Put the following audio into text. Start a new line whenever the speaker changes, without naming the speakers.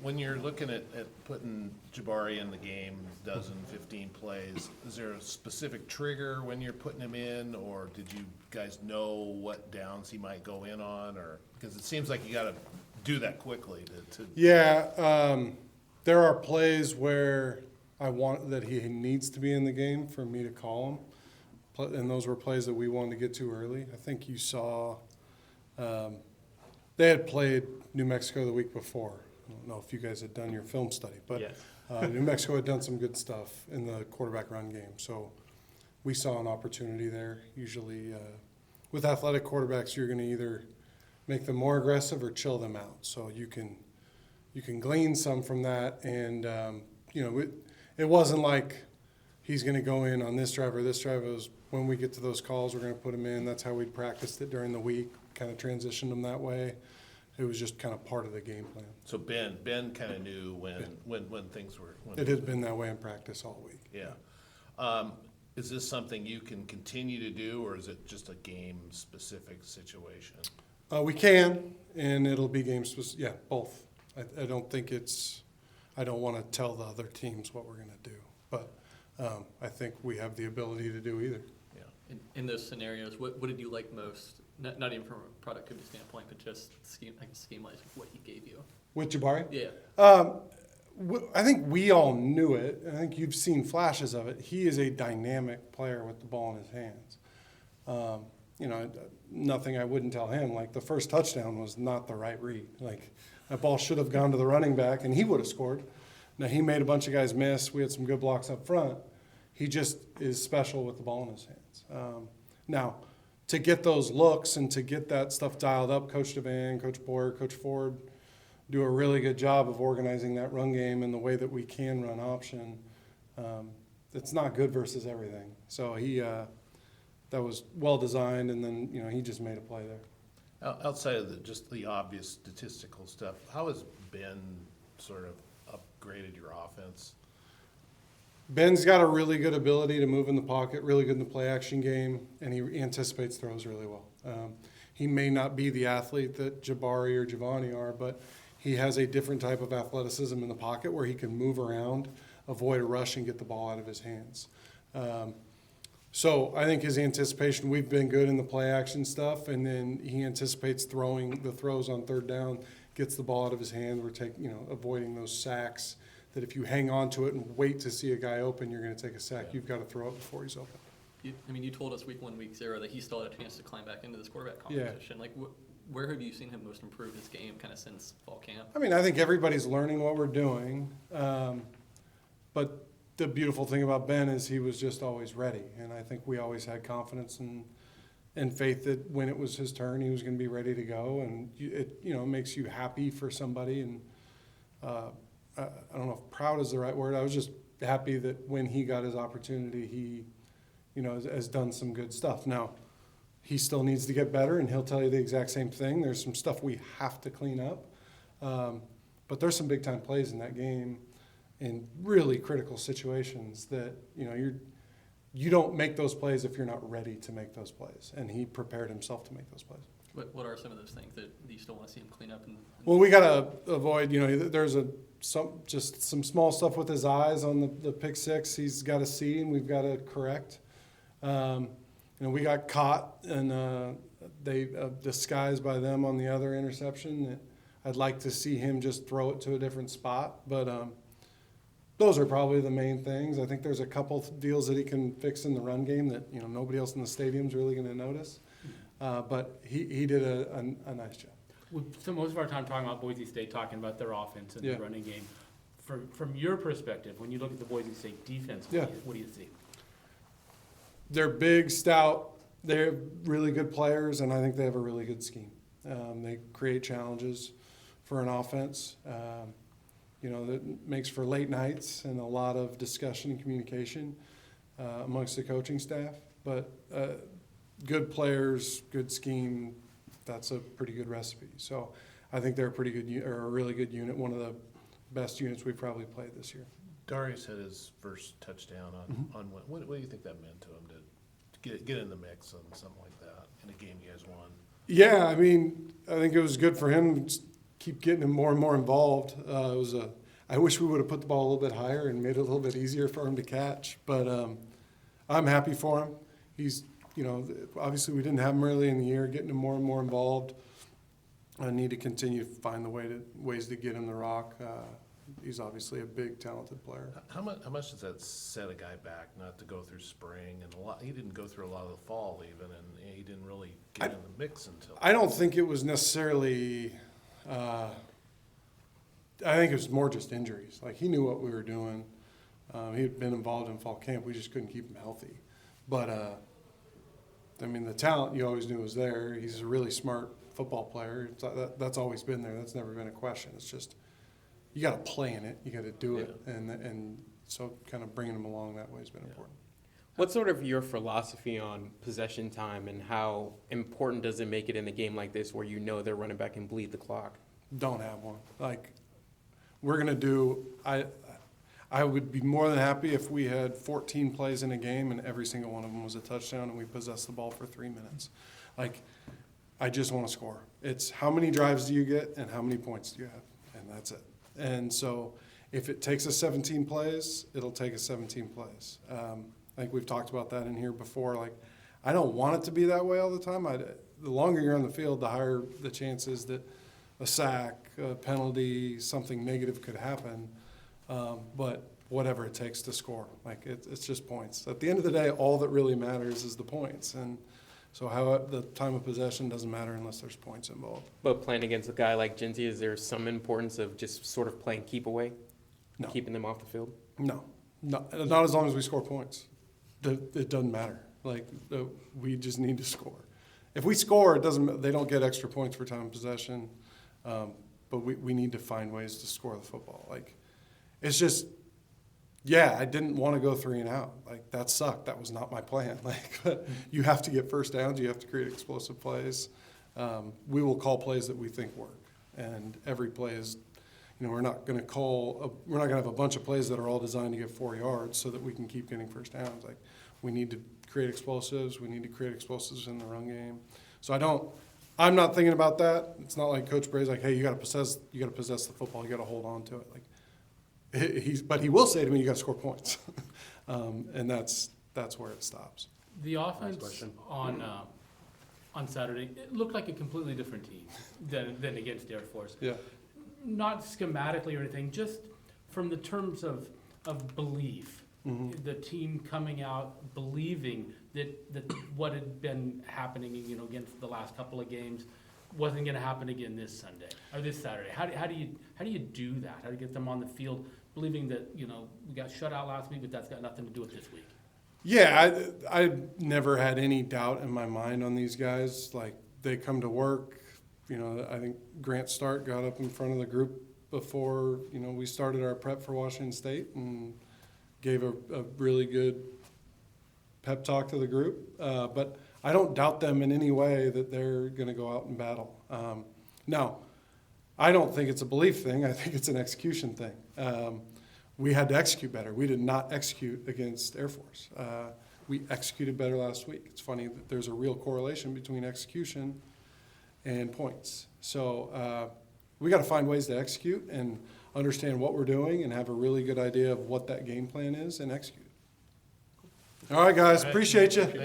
when you're looking at putting Jabari in the game, dozen, 15 plays, is there a specific trigger when you're putting him in, or did you guys know what downs he might go in on, or because it seems like you got to do that quickly to
Yeah, there are plays where I want that he needs to be in the game for me to call him, and those were plays that we wanted to get to early. I think you saw they had played New Mexico the week before. I don't know if you guys had done your film study, but
Yes.
New Mexico had done some good stuff in the quarterback run game. So we saw an opportunity there. Usually with athletic quarterbacks, you're going to either make them more aggressive or chill them out. So you can glean some from that. And, it wasn't like he's going to go in on this drive or this drive. It was when we get to those calls, we're going to put him in. That's how we practiced it during the week, kind of transitioned him that way. It was just kind of part of the game plan.
So Ben kind of knew when things were.
It has been that way in practice all week.
Yeah. Is this something you can continue to do, or is it just a game-specific situation?
We can, and it'll be game specific. Yeah, both. I don't think it's. I don't want to tell the other teams what we're going to do, but I think we have the ability to do either.
Yeah.
In those scenarios, what did you like most? Not even from a productivity standpoint, but just scheme-wise, what he gave you.
With Jabari?
Yeah.
I think we all knew it. I think you've seen flashes of it. He is a dynamic player with the ball in his hands. Nothing I wouldn't tell him. Like, the first touchdown was not the right read. Like, that ball should have gone to the running back, and he would have scored. Now, he made a bunch of guys miss. We had some good blocks up front. He just is special with the ball in his hands. Now, to get those looks and to get that stuff dialed up, Coach DeVan, Coach Boyer, Coach Ford do a really good job of organizing that run game in the way that we can run option. It's not good versus everything. So that was well designed, and then he just made a play there.
Outside of just the obvious statistical stuff, how has Ben sort of upgraded your offense?
Ben's got a really good ability to move in the pocket, really good in the play action game, and he anticipates throws really well. He may not be the athlete that Jabari or Giovanni are, but he has a different type of athleticism in the pocket where he can move around, avoid a rush, and get the ball out of his hands. So I think his anticipation, we've been good in the play action stuff, and then he anticipates throwing the throws on third down, gets the ball out of his hands. We're avoiding those sacks. That if you hang on to it and wait to see a guy open, you're going to take a sack.
Yeah.
You've got to throw it before he's open.
You told us week 1, week 0 that he still had a chance to climb back into this quarterback competition. Yeah. Like, where have you seen him most improve his game kind of since fall camp?
I mean, I think everybody's learning what we're doing. But the beautiful thing about Ben is he was just always ready. And I think we always had confidence and faith that when it was his turn, he was going to be ready to go. And it makes you happy for somebody. And I don't know if proud is the right word. I was just happy that when he got his opportunity, he, has done some good stuff. Now, he still needs to get better, and he'll tell you the exact same thing. There's some stuff we have to clean up. But there's some big-time plays in that game in really critical situations that, you don't make those plays if you're not ready to make those plays. And he prepared himself to make those plays.
What are some of those things that you still want to see him clean up?
Well, we got to avoid, there's some small stuff with his eyes on the pick six he's got to see, and we've got to correct. We got caught, and they disguised by them on the other interception. I'd like to see him just throw it to a different spot, but those are probably the main things. I think there's a couple deals that he can fix in the run game that nobody else in the stadium's really going to notice. But he did a nice job.
We spent most of our time talking about Boise State, talking about their offense and
Yeah.
the running game. From your perspective, when you look at the Boise State defense, what do you see?
They're big, stout. They're really good players, and I think they have a really good scheme. They create challenges for an offense. That makes for late nights and a lot of discussion and communication amongst the coaching staff. But good players, good scheme, that's a pretty good recipe. So I think they're a pretty good or a really good unit, one of the best units we've probably played this year.
Darius had his first touchdown on what do you think that meant to him to get in the mix on something like that in a game you guys won?
Yeah, I mean, I think it was good for him keep getting him more and more involved. I wish we would have put the ball a little bit higher and made it a little bit easier for him to catch. But I'm happy for him. He's, obviously we didn't have him early in the year, getting him more and more involved. I need to continue to find ways to get him the rock. He's obviously a big, talented player.
How much does that set a guy back not to go through spring and he didn't go through a lot of the fall even, and he didn't really get in the mix until.
I don't think it was necessarily. I think it was more just injuries. Like, he knew what we were doing. He had been involved in fall camp. We just couldn't keep him healthy. But the talent you always knew was there. He's a really smart football player. That's always been there. That's never been a question. It's just, you got to play in it. You got to do it, and so kind of bringing him along that way has been important.
What's sort of your philosophy on possession time, and how important does it make it in a game like this where they're running back and bleed the clock?
Don't have one. Like, we're gonna do. I would be more than happy if we had 14 plays in a game and every single one of them was a touchdown and we possessed the ball for 3 minutes. Like, I just want to score. It's how many drives do you get and how many points do you have, and that's it. And so if it takes us 17 plays, it'll take us 17 plays. I think we've talked about that in here before. Like, I don't want it to be that way all the time. The longer you're on the field, the higher the chances that a sack, a penalty, something negative could happen. But whatever it takes to score, like, it's just points. At the end of the day, all that really matters is the points. And so the time of possession doesn't matter unless there's points involved.
But playing against a guy like Genty, is there some importance of just sort of playing keep away?
No.
Keeping them off the field?
No, not as long as we score points. It doesn't matter. Like, we just need to score. If we score, they don't get extra points for time of possession. But we need to find ways to score the football. Like, it's just, I didn't want to go 3 and out. Like, that sucked. That was not my plan. Like, you have to get first downs. You have to create explosive plays. We will call plays that we think work, and every play is. We're not going to have a bunch of plays that are all designed to get 4 yards so that we can keep getting first downs. Like, we need to create explosives. We need to create explosives in the run game. So I'm not thinking about that. It's not like Coach Bray's like, hey, you got to possess the football. You got to hold on to it. Like, but he will say to me, you got to score points, and that's where it stops.
The offense on Saturday, it looked like a completely different team than against Air Force.
Yeah.
Not schematically or anything, just from the terms of belief.
Mm-hmm.
The team coming out believing that what had been happening, against the last couple of games wasn't going to happen again this Sunday or this Saturday. How do you do that? How do you get them on the field believing that we got shut out last week, but that's got nothing to do with this week?
Yeah, I never had any doubt in my mind on these guys. Like, they come to work. I think Grant Stark got up in front of the group before, we started our prep for Washington State and gave a really good pep talk to the group. But I don't doubt them in any way that they're going to go out and battle. Now, I don't think it's a belief thing. I think it's an execution thing. We had to execute better. We did not execute against Air Force. We executed better last week. It's funny that there's a real correlation between execution and points. So we got to find ways to execute and understand what we're doing and have a really good idea of what that game plan is and execute. All right, guys. Appreciate you.